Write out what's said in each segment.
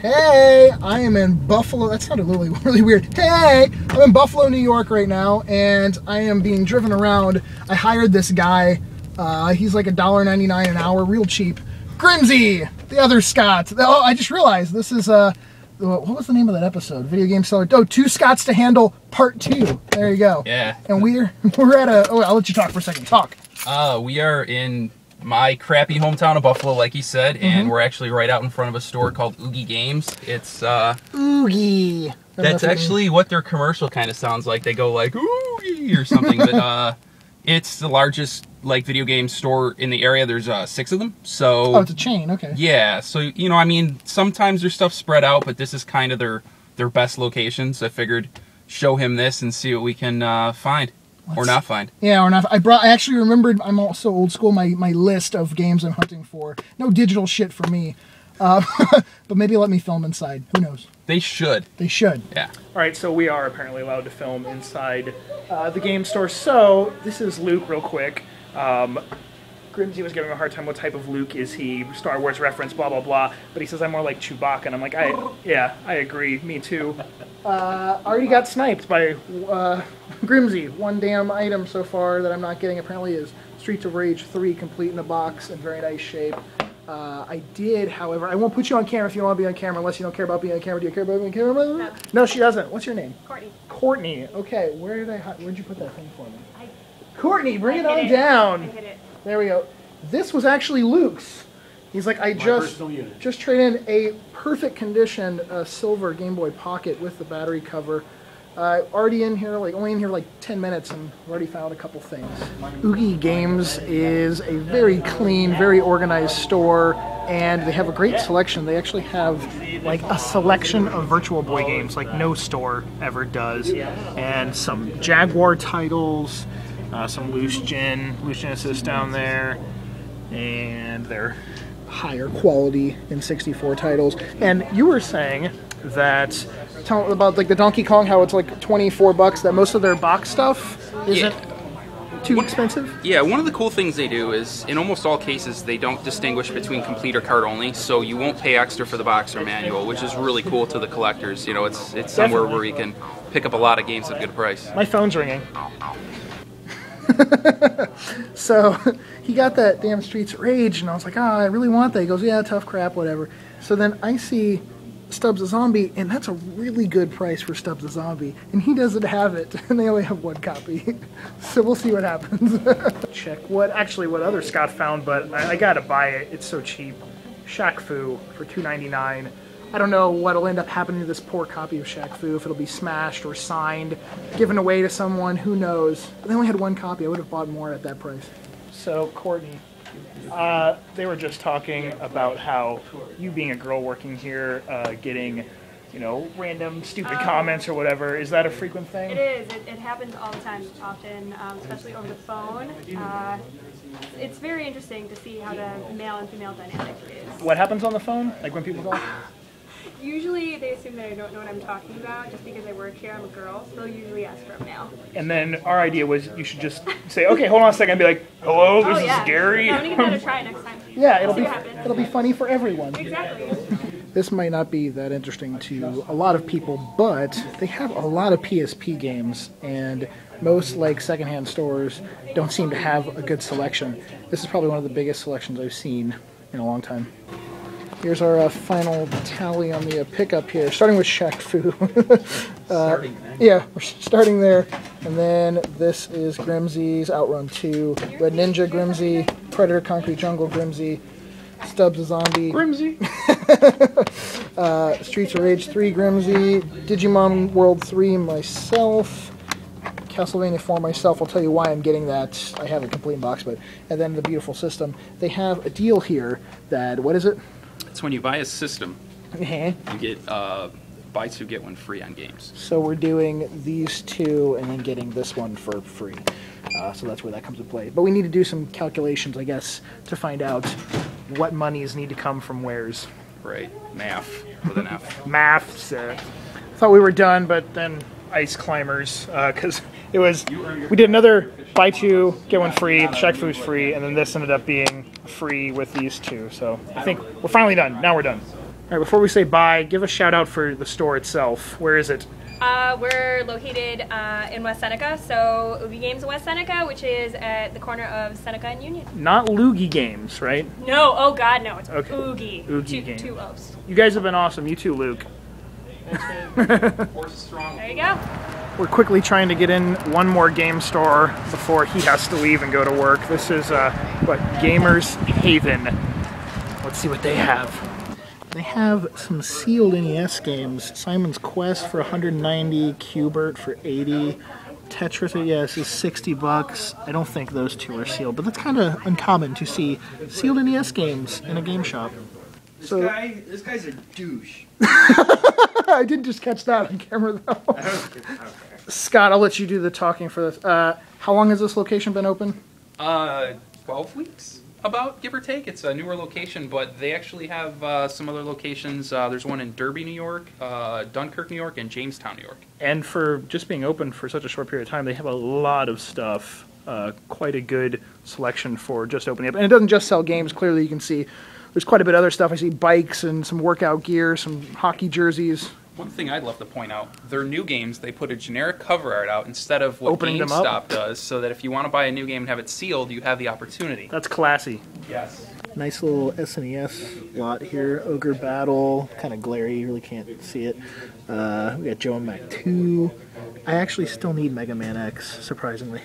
Hey, I am in Buffalo. That sounded really weird. Hey, I'm in Buffalo, New York right now, and I am being driven around. I hired this guy. He's like $1.99 an hour, real cheap. Grimsy, the other Scott. Oh, I just realized this is what was the name of that episode? Video Game Seller. Oh, Two Scots to Handle Part 2. There you go. Yeah. And we're at a. Oh, I'll let you talk for a second. Talk. We are in my crappy hometown of Buffalo, like he said, and we're actually right out in front of a store called Oogie Games. It's Oogie. That's actually what their commercial kind of sounds like. They go like Oogie or something, but it's the largest like video game store in the area. There's 6 of them. So oh, it's a chain. Okay. Yeah. So you know, I mean, sometimes their stuff's spread out, but this is kind of their best location. So I figured show him this and see what we can find. Or not find. Yeah, or not. I actually remembered, I'm also old school, my list of games I'm hunting for. No digital shit for me. But maybe let me film inside. Who knows? They should. They should. Yeah. All right, so we are apparently allowed to film inside the game store. So this is Luke real quick. Grimsy was giving me a hard time. What type of Luke is he? Star Wars reference, blah, blah, blah. But he says I'm more like Chewbacca. And I'm like, yeah, I agree. Me too. Already got sniped by Grimsy. One damn item so far that I'm not getting apparently is Streets of Rage 3 complete in a box in very nice shape. I did, however, I won't put you on camera if you don't want to be on camera unless you don't care about being on camera. Do you care about being on camera? No. No, she doesn't. What's your name? Courtney. Courtney. Okay, where'd you put that thing for me? Courtney, bring it on down. I hit it. There we go. This was actually Luke's. He's like, I just traded in a perfect condition silver Game Boy Pocket with the battery cover. Already in here, only in here 10 minutes, and already found a couple things. Oogie Games is a very clean, very organized store, and they have a great selection. They actually have a selection of Virtual Boy games like no store ever does, and some Jaguar titles, some Loose Genesis down there, and their higher quality in 64 titles. And you were saying that, tell about the Donkey Kong, how it's like $24, that most of their box stuff isn't too expensive? Yeah, one of the cool things they do is, in almost all cases, they don't distinguish between complete or card only, so you won't pay extra for the box or manual, which is really cool to the collectors. You know, it's somewhere where you can pick up a lot of games at a good price. My phone's ringing. So he got that damn Streets of Rage, and I was like, I really want that. He goes, yeah, tough crap, whatever. So then I see Stubbs the Zombie, and that's a really good price for Stubbs the Zombie, and he doesn't have it, and they only have 1 copy. So we'll see what happens. Check what other Scott found, but I gotta buy it. It's so cheap. Shaq Fu for $2.99. I don't know what'll end up happening to this poor copy of Shaq Fu, if it'll be smashed or signed, given away to someone, who knows. But they only had 1 copy. I would have bought more at that price. So, Courtney, they were just talking about how you being a girl working here, getting, random stupid comments or whatever. Is that a frequent thing? It is. It happens all the time, often, especially over the phone. It's very interesting to see how the male and female dynamic is. What happens on the phone? Like when people call? Usually they assume that I don't know what I'm talking about just because I work here. I'm a girl, so they'll usually ask for a male. And then our idea was you should just say, okay, hold on a second, and be like, hello, this is Gary. I'm going to try next time. Yeah, it'll be funny for everyone. Exactly. This might not be that interesting to a lot of people, but they have a lot of PSP games, and most secondhand stores don't seem to have a good selection. This is probably one of the biggest selections I've seen in a long time. Here's our final tally on the pickup here, starting with Shaq Fu. Yeah, we're starting there. And then this is Grimsy's Outrun 2, Red Ninja Grimsy, Predator Concrete Jungle Grimsy, Stubbs the Zombie, Grimsy, Streets of Rage 3 Grimsy, Digimon World 3 myself, Castlevania 4 myself. I'll tell you why I'm getting that. I have a complete box, and then the beautiful system. They have a deal here that, what is it? It's when you buy a system, you get buy 2 get 1 free on games. So we're doing these 2 and then getting this one for free. So that's where that comes into play. But we need to do some calculations, I guess, to find out what monies need to come from where's. Right, math with an F. Maths. Thought we were done, but then ice climbers, because we did another buy 2 get 1 free. The Shaq Fu's free, and then this ended up being free with these 2. So I think we're finally done. Now we're done. All right, before we say bye, give a shout out for the store itself. Where is it? We're located in West Seneca, so Oogie Games in West Seneca, which is at the corner of Seneca and Union. Not Loogie Games, right? No, oh God, no, it's okay. Oogie. Oogie Games. Two O's. You guys have been awesome. You too, Luke. There you go. We're quickly trying to get in one more game store before he has to leave and go to work. This is, what, Gamers Haven. Let's see what they have. They have some sealed NES games. Simon's Quest for 190, Q*bert for 80, Tetris, yes, is 60 bucks. I don't think those two are sealed, but that's kind of uncommon to see sealed NES games in a game shop. This guy's a douche. I didn't just catch that on camera though. I don't care. Scott, I'll let you do the talking for this. How long has this location been open? 12 weeks, about, give or take. It's a newer location, but they actually have some other locations. There's one in Derby, New York, Dunkirk, New York, and Jamestown, New York. And for just being open for such a short period of time, they have a lot of stuff. Quite a good selection for just opening up. And it doesn't just sell games. Clearly you can see there's quite a bit of other stuff. I see bikes and some workout gear, some hockey jerseys. One thing I'd love to point out, their new games, they put a generic cover art out instead of what Opening them GameStop up? does, so that if you want to buy a new game and have it sealed, you have the opportunity. That's classy. Yes. Nice little SNES lot here. Ogre Battle, kind of glary, you really can't see it. We got Joe and Mac 2. I actually still need Mega Man X, surprisingly.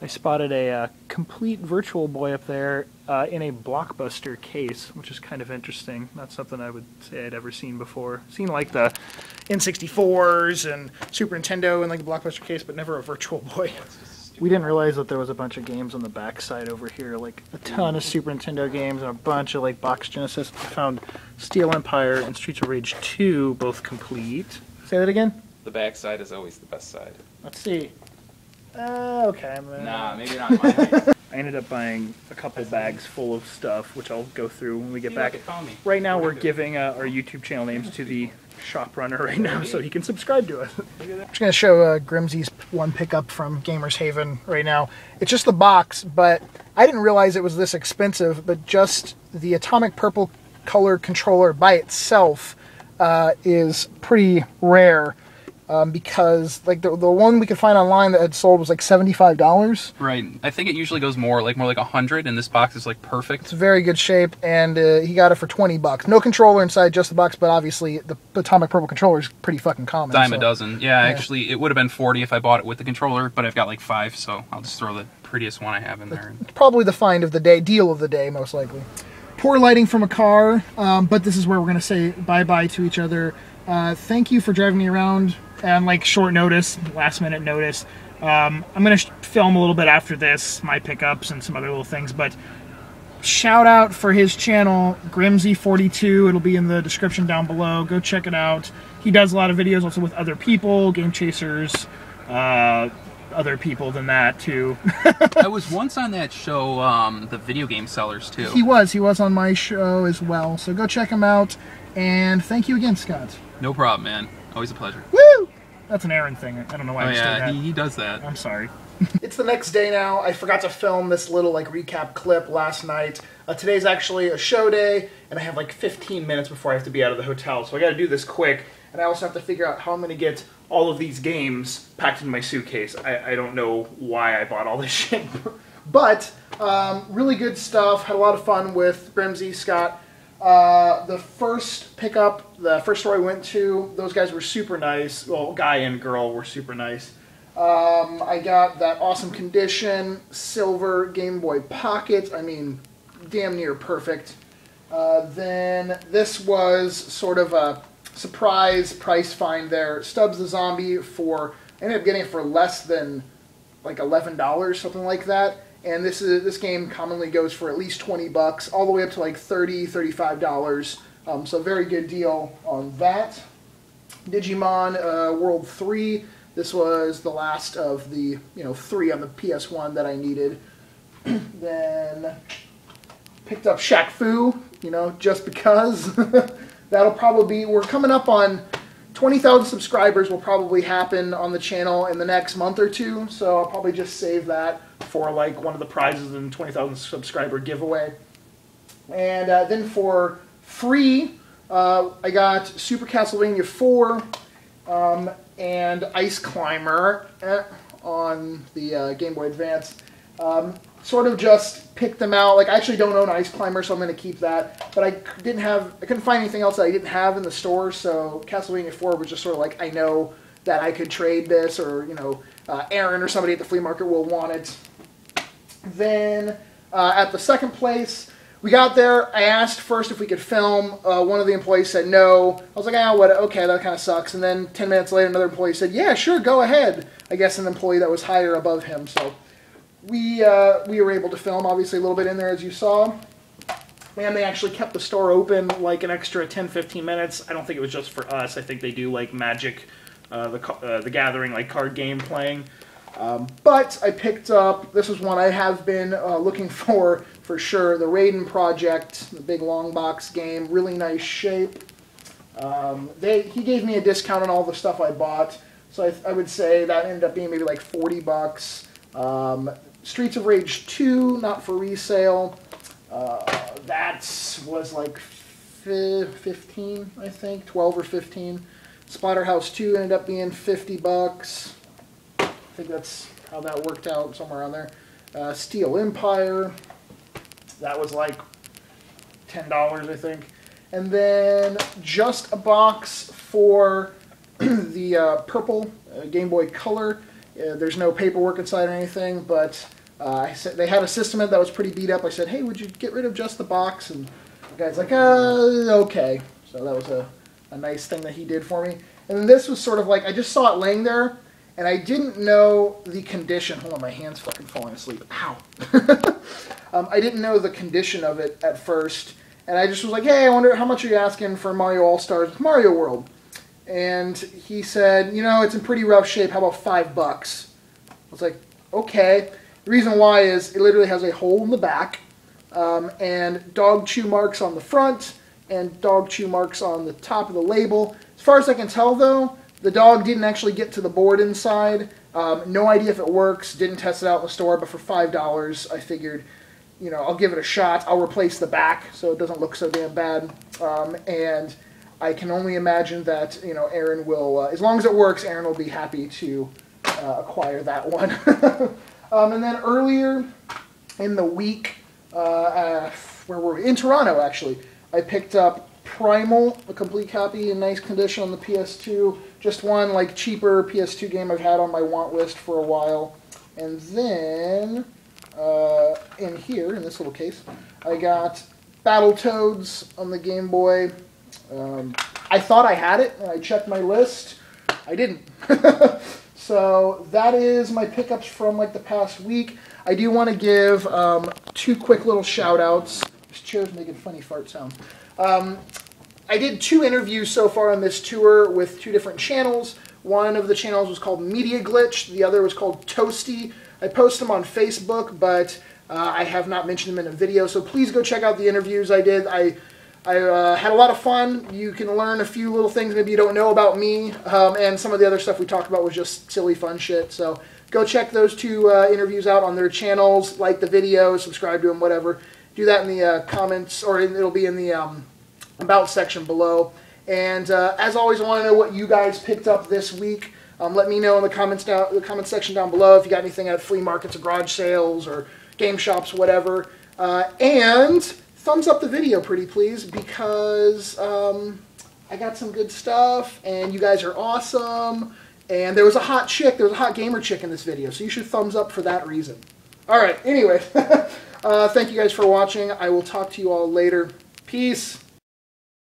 I spotted a complete Virtual Boy up there in a Blockbuster case, which is kind of interesting. Not something I would say I'd ever seen before. Seen like the N64s and Super Nintendo in like the Blockbuster case, but never a Virtual Boy. We didn't realize that there was a bunch of games on the back side over here, like a ton of Super Nintendo games and a bunch of like Box Genesis. I found Steel Empire and Streets of Rage 2 both complete. Say that again? The back side is always the best side. Let's see. Okay. Nah, maybe not mine. I ended up buying a couple bags full of stuff, which I'll go through when we get back. Found me. Right now we're giving our YouTube channel names to the shop runner right now, so he can subscribe to us. I'm just going to show Grimsie's one pickup from Gamers Haven right now. It's just the box, but I didn't realize it was this expensive, but just the atomic purple color controller by itself is pretty rare. Because like the one we could find online that had sold was like $75. Right. I think it usually goes more like 100, and this box is like perfect. It's very good shape, and he got it for 20 bucks. No controller inside, just the box, but obviously the atomic purple controller is pretty fucking common. Dime a dozen. Yeah, actually, it would have been 40 if I bought it with the controller, but I've got like 5, so I'll just throw the prettiest one I have in there. It's probably the find of the day, deal of the day, most likely. Poor lighting from a car, but this is where we're going to say bye-bye to each other. Thank you for driving me around and like short notice, last minute notice. I'm going to film a little bit after this, my pickups and some other little things, but shout out for his channel, GRIMSIE42. It'll be in the description down below. Go check it out. He does a lot of videos also with other people, game chasers, other people than that too. I was once on that show, the video game sellers too. He was on my show as well. So go check him out. And thank you again, Scott. No problem, man. Always a pleasure. Woo! That's an Aaron thing. I don't know why I just did that. He does that. I'm sorry. It's the next day now. I forgot to film this little like recap clip last night. Today's actually a show day, and I have like 15 minutes before I have to be out of the hotel. So I got to do this quick, and I also have to figure out how I'm going to get all of these games packed in my suitcase. I don't know why I bought all this shit. But really good stuff. Had a lot of fun with Grimsy, Scott. The first pickup, the first store I went to, those guys were super nice. Well, guy and girl were super nice. I got that awesome condition, silver Game Boy Pocket. I mean, damn near perfect. Then this was sort of a surprise price find there. Stubbs the Zombie I ended up getting it for less than like $11, something like that. And this game commonly goes for at least 20 bucks, all the way up to like $30, $35. So very good deal on that. Digimon World 3. This was the last of the 3 on the PS1 that I needed. Then picked up Shaq Fu, just because. That'll probably be, we're coming up on 20,000 subscribers will probably happen on the channel in the next month or two, so I'll probably just save that for like one of the prizes in 20,000 subscriber giveaway. And then for free, I got Super Castlevania 4 and Ice Climber on the Game Boy Advance. Sort of just picked them out. Like, I actually don't own Ice Climber, so I'm going to keep that. But I couldn't find anything else that I didn't have in the store, so Castlevania 4 was just sort of like, I know that I could trade this, or, you know, Aaron or somebody at the flea market will want it. Then, at the second place, we got there. I asked first if we could film. One of the employees said no. I was like, okay, that kind of sucks. And then 10 minutes later, another employee said, yeah, sure, go ahead. I guess an employee that was higher above him, so... We were able to film, obviously, a little bit in there, as you saw. And they actually kept the store open, like, an extra 10-15 minutes. I don't think it was just for us. I think they do, like, Magic, the Gathering, like, card game playing. But I picked up, this is one I have been looking for sure, the Raiden Project, the big long box game, really nice shape. He gave me a discount on all the stuff I bought, so I would say that ended up being maybe like $40. Streets of Rage 2, not for resale. That was like 15, I think, 12 or 15. Splatterhouse 2 ended up being $50. I think that's how that worked out, somewhere around there. Steel Empire, that was like $10, I think. And then just a box for the purple Game Boy Color. There's no paperwork inside or anything, but I said they had a system that was pretty beat up. I said, hey, would you get rid of just the box? And the guy's like, okay. So that was a nice thing that he did for me. And then this was sort of like, I just saw it laying there, and I didn't know the condition. Hold on, my hand's fucking falling asleep. Ow. I didn't know the condition of it at first, and I just was like, hey, I wonder how much are you asking for Mario All-Stars Mario World? And he said, you know, it's in pretty rough shape. How about $5? I was like, okay. The reason why is it literally has a hole in the back and dog chew marks on the front and dog chew marks on the top of the label. As far as I can tell, though, the dog didn't actually get to the board inside. No idea if it works. Didn't test it out in the store, but for $5, I figured, you know, I'll give it a shot. I'll replace the back so it doesn't look so damn bad. And I can only imagine that, you know, Aaron will, as long as it works, Aaron will be happy to acquire that one. And then earlier in the week, where were we? In Toronto, actually, I picked up Primal, a complete copy in nice condition on the PS2. Just one, like, cheaper PS2 game I've had on my want list for a while. And then, in here, in this little case, I got Battletoads on the Game Boy. I thought I had it, and I checked my list. I didn't. So that is my pickups from like the past week. I do want to give 2 quick little shout-outs. This chair's making funny fart sounds. I did 2 interviews so far on this tour with 2 different channels. One of the channels was called Media Glitch. The other was called Toasty. I post them on Facebook, but I have not mentioned them in a video. So please go check out the interviews I did. I had a lot of fun. You can learn a few little things maybe you don't know about me, and some of the other stuff we talked about was just silly fun shit. So go check those 2 interviews out on their channels, like the video, subscribe to them, whatever. Do that in the comments, or it'll be in the about section below. And as always, I want to know what you guys picked up this week. Let me know in the comment section down below if you got anything at flea markets or garage sales or game shops, whatever. And thumbs up the video, pretty please, because I got some good stuff, and you guys are awesome. And there was a hot chick, there was a hot gamer chick in this video, so you should thumbs up for that reason. Alright, anyway, thank you guys for watching. I will talk to you all later. Peace.